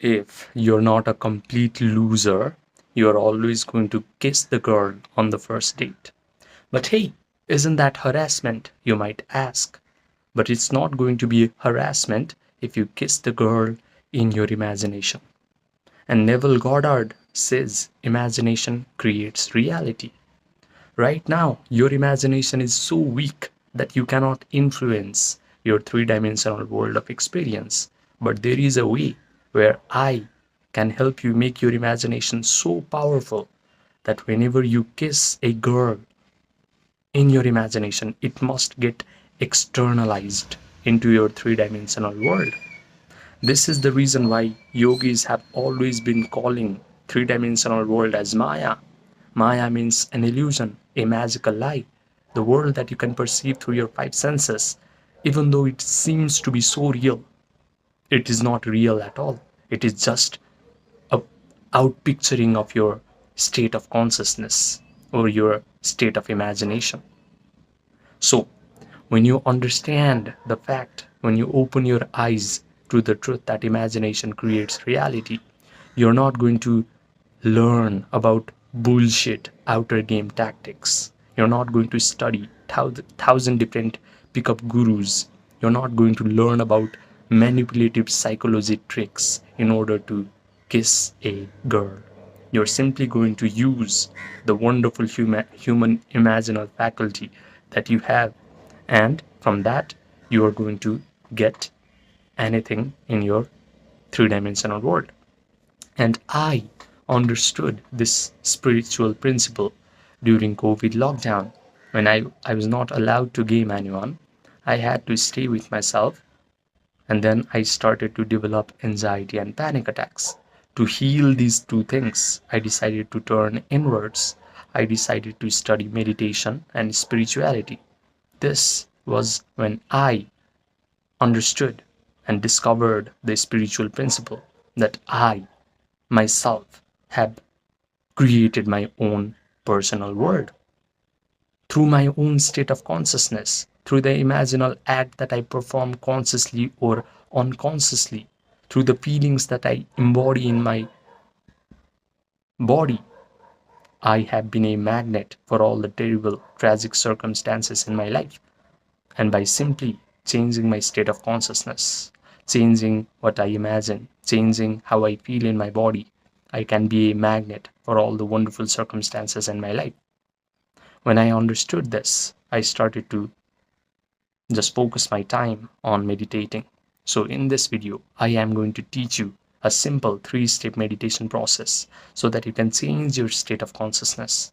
If you're not a complete loser, you're always going to kiss the girl on the first date. But hey, isn't that harassment? You might ask. But it's not going to be harassment if you kiss the girl in your imagination. And Neville Goddard says imagination creates reality. Right now, your imagination is so weak that you cannot influence your three-dimensional world of experience. But there is a way where I can help you make your imagination so powerful that whenever you kiss a girl in your imagination, it must get externalized into your three-dimensional world. This is the reason why yogis have always been calling three-dimensional world as Maya. Maya means an illusion, a magical lie, the world that you can perceive through your five senses. Even though it seems to be so real, it is not real at all. It is just a outpicturing of your state of consciousness or your state of imagination. So, when you understand the fact, when you open your eyes to the truth that imagination creates reality, you're not going to learn about bullshit outer game tactics. You're not going to study thousand different pickup gurus. You're not going to learn about manipulative psychology tricks in order to kiss a girl. You're simply going to use the wonderful human imaginal faculty that you have, and from that, you are going to get anything in your three-dimensional world. And I understood this spiritual principle during COVID lockdown when I was not allowed to game anyone. I had to stay with myself, and then I started to develop anxiety and panic attacks. To heal these two things, I decided to turn inwards. I decided to study meditation and spirituality. This was when I understood and discovered the spiritual principle that I myself have created my own personal world through my own state of consciousness, through the imaginal act that I perform consciously or unconsciously, through the feelings that I embody in my body. I have been a magnet for all the terrible, tragic circumstances in my life. And by simply changing my state of consciousness, changing what I imagine, changing how I feel in my body, I can be a magnet for all the wonderful circumstances in my life. When I understood this, I started to just focus my time on meditating. So in this video, I am going to teach you a simple 3-step meditation process so that you can change your state of consciousness.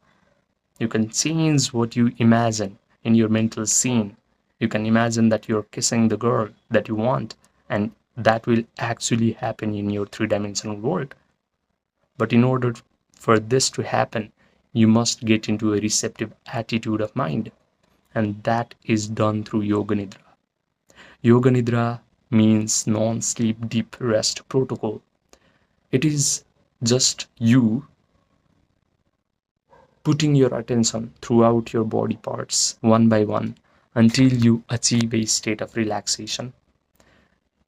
You can change what you imagine in your mental scene. You can imagine that you're kissing the girl that you want, and that will actually happen in your three-dimensional world. But in order for this to happen, you must get into a receptive attitude of mind, and that is done through Yoga Nidra. Yoga Nidra means non-sleep deep rest protocol. It is just you putting your attention throughout your body parts one by one until you achieve a state of relaxation.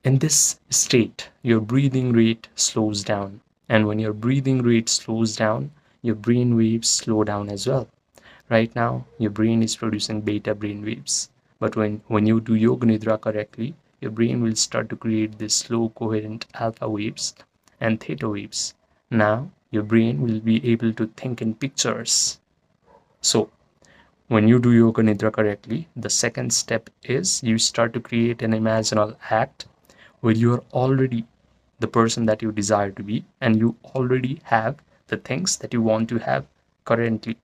In this state, your breathing rate slows down, and when your breathing rate slows down, your brain waves slow down as well. Right now, your brain is producing beta brain waves, but when you do Yoga Nidra correctly, your brain will start to create these slow, coherent alpha waves and theta waves. Now, your brain will be able to think in pictures. So, when you do Yoga Nidra correctly, the second step is you start to create an imaginal act where you are already the person that you desire to be, and you already have the things that you want to have currently.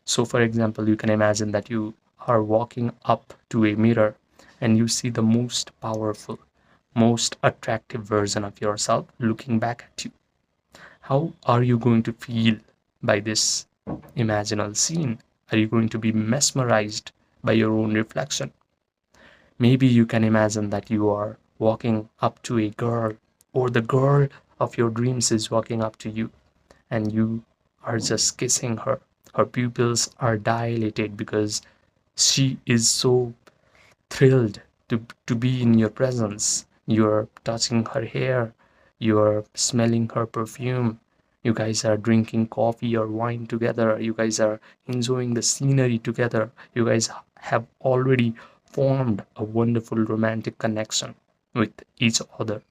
So, for example, you can imagine that you are walking up to a mirror and you see the most powerful, most attractive version of yourself looking back at you. How are you going to feel by this imaginal scene? Are you going to be mesmerized by your own reflection? Maybe you can imagine that you are walking up to a girl, or the girl of your dreams is walking up to you, and you are just kissing her. Her pupils are dilated because she is so thrilled to be in your presence. You're touching her hair, You are smelling her perfume. You guys are drinking coffee or wine together. You guys are enjoying the scenery together. You guys have already formed a wonderful romantic connection with each other.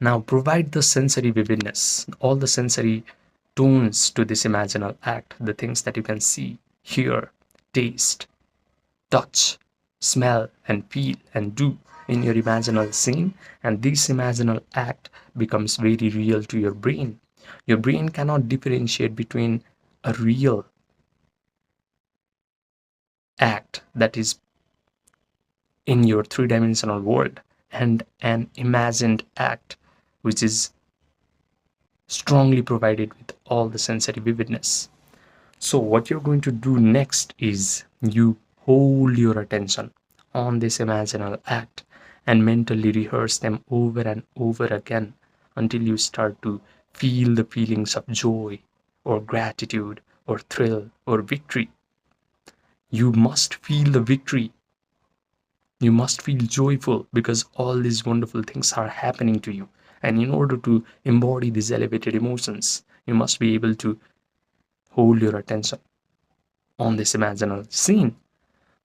Now provide the sensory vividness, all the sensory tones to this imaginal act, the things that you can see, hear, taste, touch, smell, and feel and do in your imaginal scene, and this imaginal act becomes very real to your brain. Your brain cannot differentiate between a real act that is in your three-dimensional world and an imagined act which is strongly provided with all the sensory vividness. So what you're going to do next is you hold your attention on this imaginal act and mentally rehearse them over and over again until you start to feel the feelings of joy or gratitude or thrill or victory. You must feel the victory. You must feel joyful because all these wonderful things are happening to you. And in order to embody these elevated emotions, you must be able to hold your attention on this imaginal scene.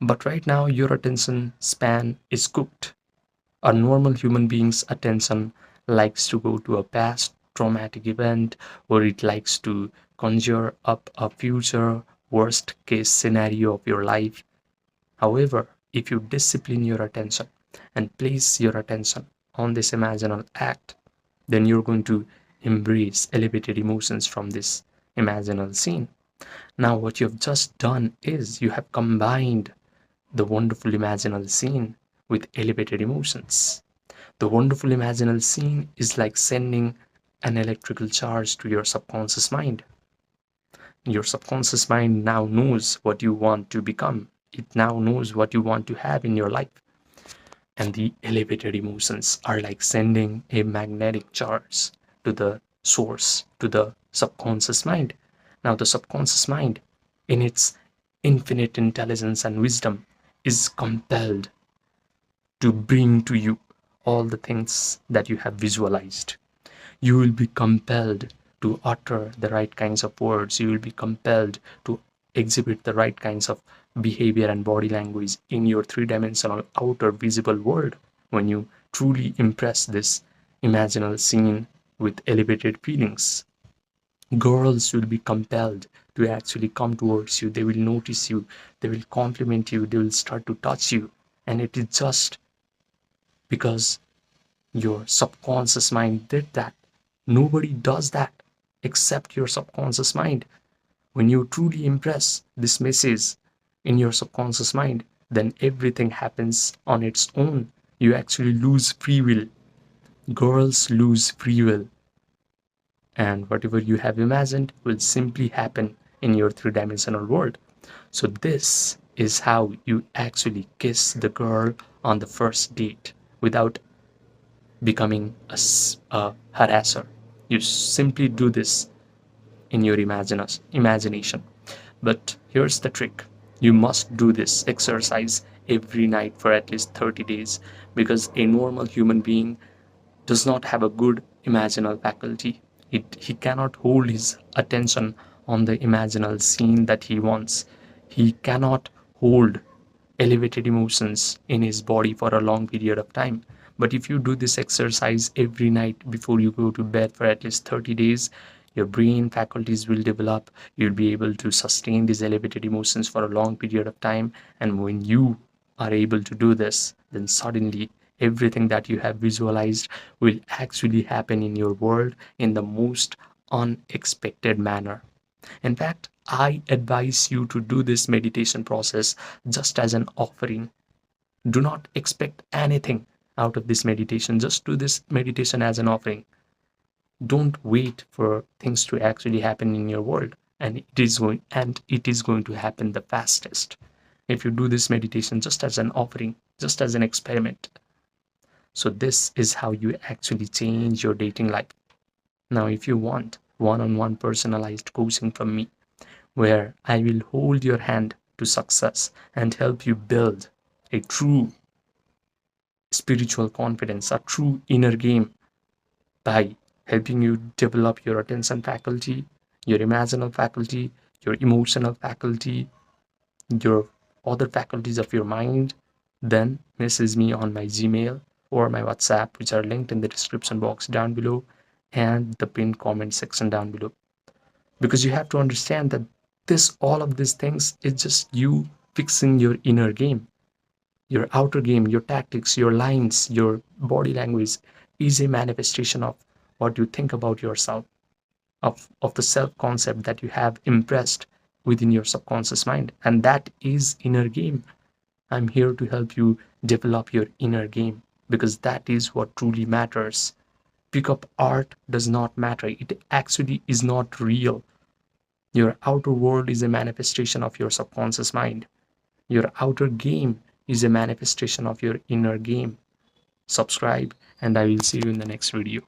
But right now, your attention span is cooked. A normal human being's attention likes to go to a past traumatic event, or it likes to conjure up a future worst case scenario of your life. However, if you discipline your attention and place your attention on this imaginal act, then you're going to embrace elevated emotions from this imaginal scene. Now, what you've just done is you have combined the wonderful imaginal scene with elevated emotions. The wonderful imaginal scene is like sending an electrical charge to your subconscious mind. Your subconscious mind now knows what you want to become. It now knows what you want to have in your life. And the elevated emotions are like sending a magnetic charge to the source, to the subconscious mind. Now, the subconscious mind, in its infinite intelligence and wisdom, is compelled to bring to you all the things that you have visualized. You will be compelled to utter the right kinds of words. You will be compelled to exhibit the right kinds of behavior and body language in your three-dimensional outer visible world when you truly impress this imaginal scene with elevated feelings. Girls will be compelled to actually come towards you. They will notice you. They will compliment you. They will start to touch you. And it is just because your subconscious mind did that. Nobody does that except your subconscious mind. When you truly impress this message in your subconscious mind, then everything happens on its own. You actually lose free will. Girls lose free will. And whatever you have imagined will simply happen in your three-dimensional world. So this is how you actually kiss the girl on the first date without becoming a harasser. You simply do this in your imagination. But here's the trick. You must do this exercise every night for at least 30 days because a normal human being does not have a good imaginal faculty. He cannot hold his attention on the imaginal scene that he wants. He cannot hold elevated emotions in his body for a long period of time. But if you do this exercise every night before you go to bed for at least 30 days, your brain faculties will develop. You'll be able to sustain these elevated emotions for a long period of time. And when you are able to do this, then suddenly everything that you have visualized will actually happen in your world in the most unexpected manner. In fact, I advise you to do this meditation process just as an offering. Do not expect anything out of this meditation. Just do this meditation as an offering. Don't wait for things to actually happen in your world, and it is going to happen the fastest if you do this meditation just as an offering, just as an experiment. So this is how you actually change your dating life. Now, if you want one-on-one personalized coaching from me, where I will hold your hand to success and help you build a true spiritual confidence, a true inner game by helping you develop your attention faculty, your imaginal faculty, your emotional faculty, your other faculties of your mind, then message me on my Gmail or my WhatsApp, which are linked in the description box down below and the pinned comment section down below. Because you have to understand that all of these things is just you fixing your inner game. Your outer game, your tactics, your lines, your body language is a manifestation of what you think about yourself, of the self concept that you have impressed within your subconscious mind. And that is inner game. I'm here to help you develop your inner game because that is what truly matters. Pick up art does not matter, it actually is not real. Your outer world is a manifestation of your subconscious mind. Your outer game is a manifestation of your inner game. Subscribe, and I will see you in the next video.